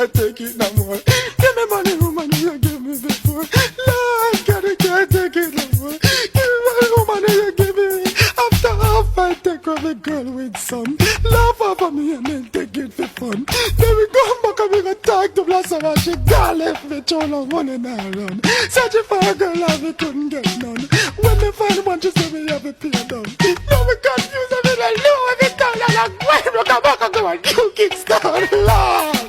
can't take it no more. Give me money, woman, you give me before. Lord, God, I can't take it no more. Give me money, woman, you give me. After half, I take off a girl with some. Laugh over me and then take it for fun. Then we go back and we go talk to Blossom and she got left me throw no money now run. Searching for a girl and we couldn't get none. When me find one, she say me have a pay down. Now we confused, I mean I know every time and I'm going to come back and go and do Kingston. Lord.